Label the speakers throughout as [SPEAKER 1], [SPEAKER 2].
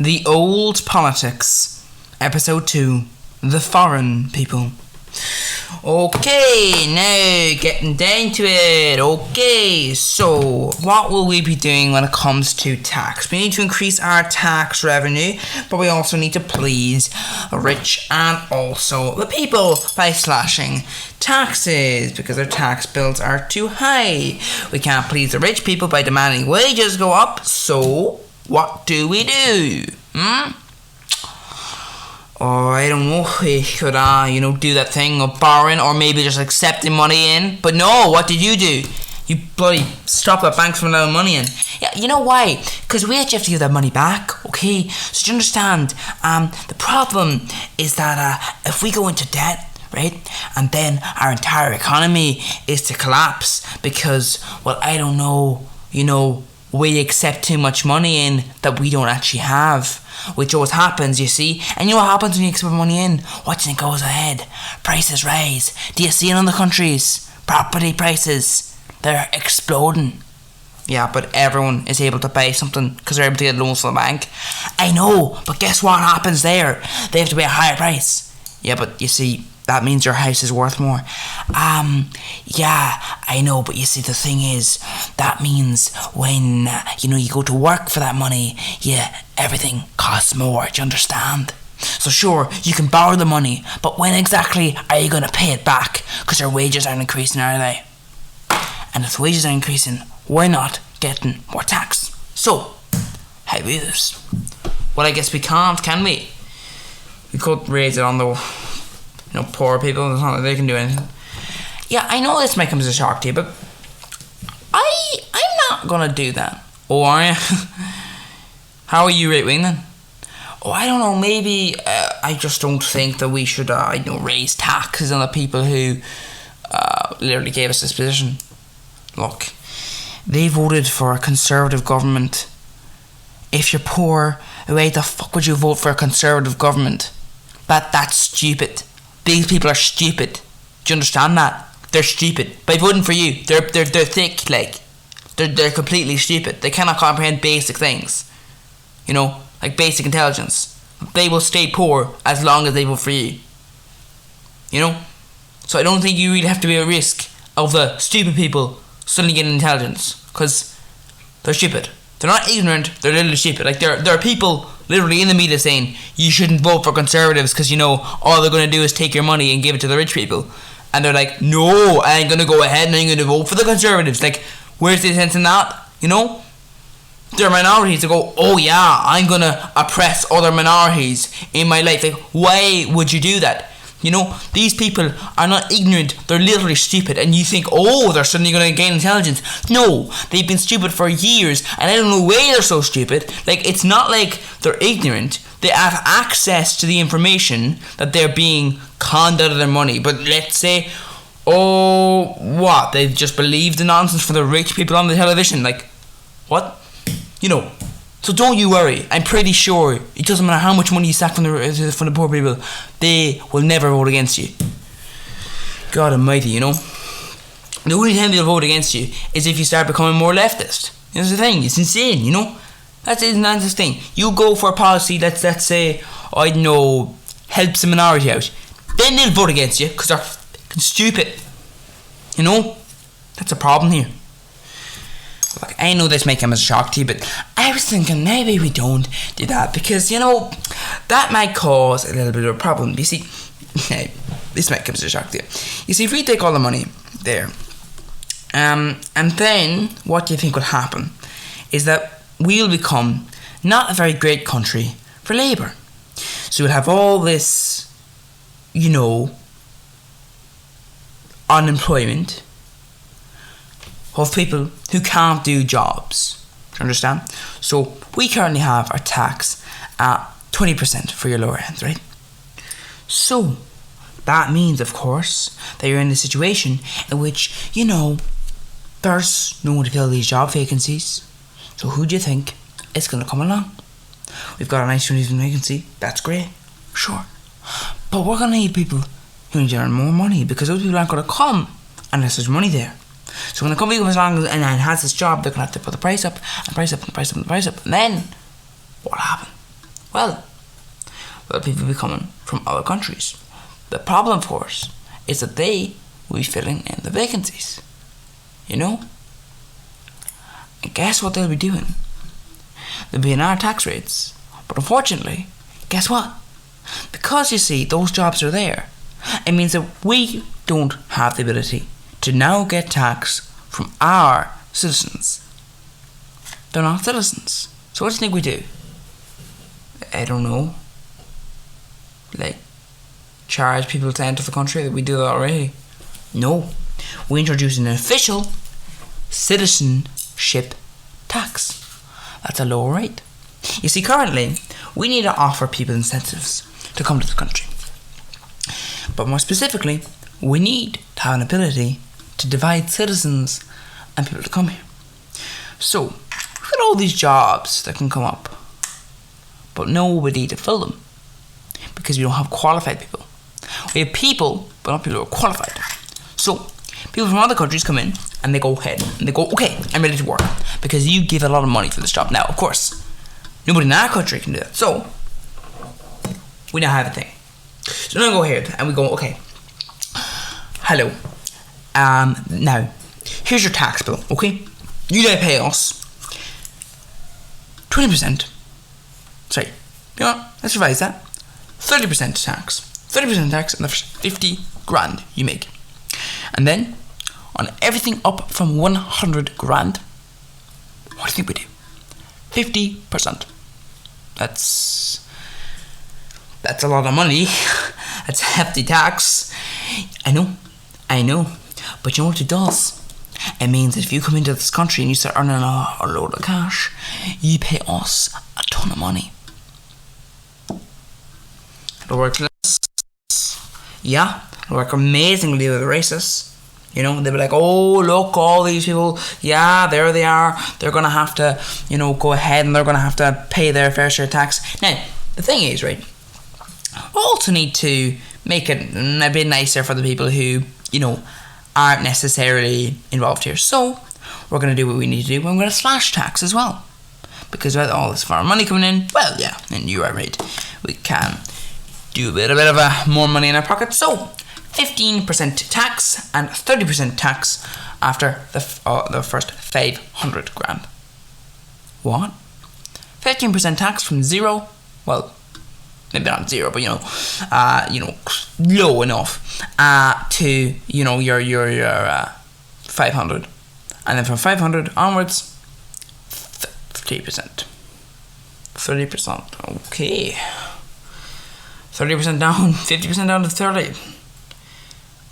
[SPEAKER 1] The Old Politics, Episode 2, The Foreign People. Okay, now getting down to it. Okay, so what will we be doing when it comes to tax? We need to increase our tax revenue, but we also need to please the rich and also the people by slashing taxes because their tax bills are too high. We can't please the rich people by demanding wages go up, so what do we do? Or I don't know, we could do that thing of borrowing or maybe just accepting money in. But no, what did you do? You bloody stopped the banks from allowing money in. Yeah, you know why? Because we actually have to give that money back, okay? So do you understand? The problem is that if we go into debt, right, and then our entire economy is to collapse because, well, I don't know, we accept too much money in that we don't actually have, which always happens, you see. And you know what happens when you accept money in? What do you think goes ahead? Prices rise. Do you see it in other countries? Property prices, they're exploding. Yeah, but everyone is able to buy something because they're able to get loans from the bank. I know, but guess what happens there? They have to pay a higher price. Yeah, but you see, that means your house is worth more. Yeah, I know, but you see, the thing is, that means when, you go to work for that money, everything costs more, do you understand? So sure, you can borrow the money, but when exactly are you going to pay it back? Because your wages aren't increasing, are they? And if the wages are increasing, we're not getting more tax. So, how do we do this? Well, I guess we can't, can we? We could raise it on the poor people. It's not like they can do anything. Yeah, I know this might come as a shock to you, but I'm not gonna do that. Oh, are you? How are you right-wing then? Oh, I don't know, maybe I just don't think that we should raise taxes on the people who literally gave us this position. Look, they voted for a Conservative government. If you're poor, why the fuck would you vote for a Conservative government? That's stupid. These people are stupid. Do you understand that? They're stupid. By voting for you, they're thick, like. They're completely stupid. They cannot comprehend basic things. Like basic intelligence. They will stay poor as long as they vote for you. So I don't think you really have to be at risk of the stupid people suddenly getting intelligence. Because they're stupid. They're not ignorant, they're literally stupid. Like, there are people literally in the media saying you shouldn't vote for Conservatives because, all they're going to do is take your money and give it to the rich people. And they're like, no, I ain't going to go ahead and I'm going to vote for the Conservatives. Like, where's the sense in that, There are minorities that go, oh yeah, I'm going to oppress other minorities in my life. Like, why would you do that? These people are not ignorant, they're literally stupid, and you think, oh, they're suddenly going to gain intelligence. No, they've been stupid for years, and I don't know why they're so stupid. Like, it's not like they're ignorant, they have access to the information that they're being conned out of their money. But let's say, they've just believed the nonsense for the rich people on the television. Like, what? So don't you worry. I'm pretty sure it doesn't matter how much money you sack from the poor people, they will never vote against you. God almighty, The only time they'll vote against you is if you start becoming more leftist. That's the thing. It's insane, That's the thing. You go for a policy let's say, I don't know, helps the minority out. Then they'll vote against you because they're fucking stupid. That's a problem here. Like, I know this may come as a shock to you, but I was thinking maybe we don't do that because, that might cause a little bit of a problem. You see, this might come as a shock to you. You see, if we take all the money there, and then what do you think will happen is that we'll become not a very great country for labour. So we'll have all this, unemployment of people who can't do jobs. Do you understand? So we currently have our tax at 20% for your lower ends, right? So that means, of course, that you're in a situation in which, there's no one to fill these job vacancies. So who do you think is going to come along? We've got a nice vacancy. That's great. Sure. But we're going to need people who need to earn more money because those people aren't going to come unless there's money there. So when a company comes along and has this job, they're going to have to put the price up, and price up, and price up, and price up. And then, what'll happen? Well, people will be coming from other countries. The problem, of course, is that they will be filling in the vacancies. You know? And guess what they'll be doing? They'll be in our tax rates. But unfortunately, guess what? Because you see, those jobs are there, it means that we don't have the ability to now get tax from our citizens. They're not citizens. So what do you think we do? I don't know. Like, charge people to enter the country? That we do that already? No. We introduce an official citizenship tax. That's a lower rate. You see, currently, we need to offer people incentives to come to the country. But more specifically, we need to have an ability to divide citizens and people to come here. So, we've got all these jobs that can come up, but nobody to fill them because we don't have qualified people. We have people, but not people who are qualified. So, people from other countries come in and they go ahead and they go, okay, I'm ready to work because you give a lot of money for this job. Now, of course, nobody in our country can do that. So, we now have a thing. So now we go ahead and we go, okay, hello, now, here's your tax bill, okay? You now pay us 20%, sorry, you know what, let's revise that, 30% tax, 30% tax on the first 50 grand you make. And then, on everything up from 100 grand, what do you think we do? 50%. That's a lot of money. That's a hefty tax. I know. But you know what it does? It means that if you come into this country and you start earning a load of cash, you pay us a ton of money. It'll work. Yeah, it'll work amazingly with the racists. You know, they'll be like, oh, look, all these people, yeah, there they are. They're going to have to, you know, go ahead and they're going to have to pay their fair share of tax. Now, the thing is, right, we also need to make it a bit nicer for the people who, you know, aren't necessarily involved here. So, we're going to do what we need to do. We're going to slash tax as well. Because with all this foreign money coming in, well, yeah, and you are right, we can do a bit of more money in our pocket. So, 15% tax and 30% tax after the first 500 grand. What? 15% tax from zero? Well, maybe not zero, but low enough to your 500, and then from 500 onwards, 30%. 30%. Okay. 30% down, 50% down to 30.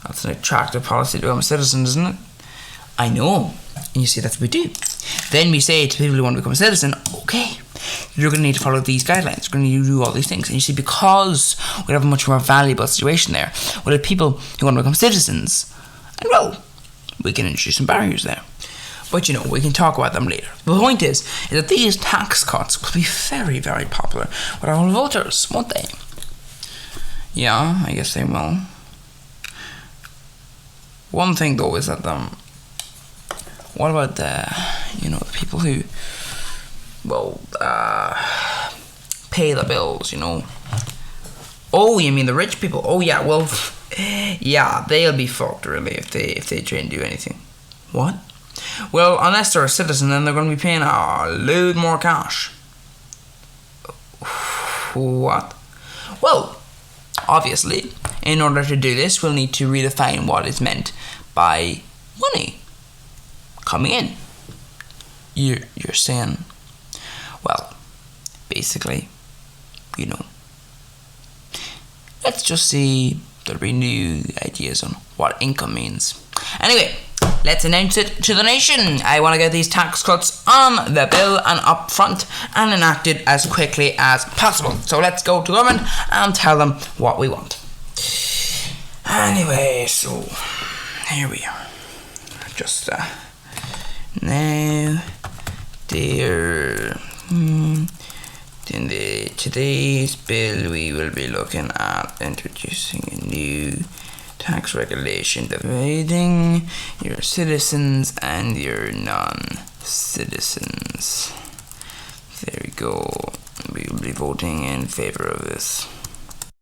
[SPEAKER 1] That's an attractive policy to become a citizen, isn't it? I know. And you see, that's what we do. Then we say to people who want to become a citizen, okay, you're going to need to follow these guidelines. You're going to need to do all these things. And you see, because we have a much more valuable situation there, we have people who want to become citizens, and well, we can introduce some barriers there. But we can talk about them later. The point is that these tax cuts will be very, very popular with our voters, won't they? Yeah, I guess they will. One thing though is that what about the people who pay the bills, Oh, you mean the rich people? Oh yeah, well yeah, they'll be fucked really if they try and do anything. What? Well, unless they're a citizen, then they're going to be paying a load more cash. What? Well, obviously, in order to do this, we'll need to redefine what is meant by money coming in. You're saying, well, basically, let's just see there'll be new ideas on what income means. Anyway, let's announce it to the nation. I want to get these tax cuts on the bill and up front and enacted as quickly as possible. So let's go to government and tell them what we want. Anyway, so here we are. Just now, dear. In today's bill, we will be looking at introducing a new tax regulation dividing your citizens and your non-citizens. There we go. We will be voting in favor of this.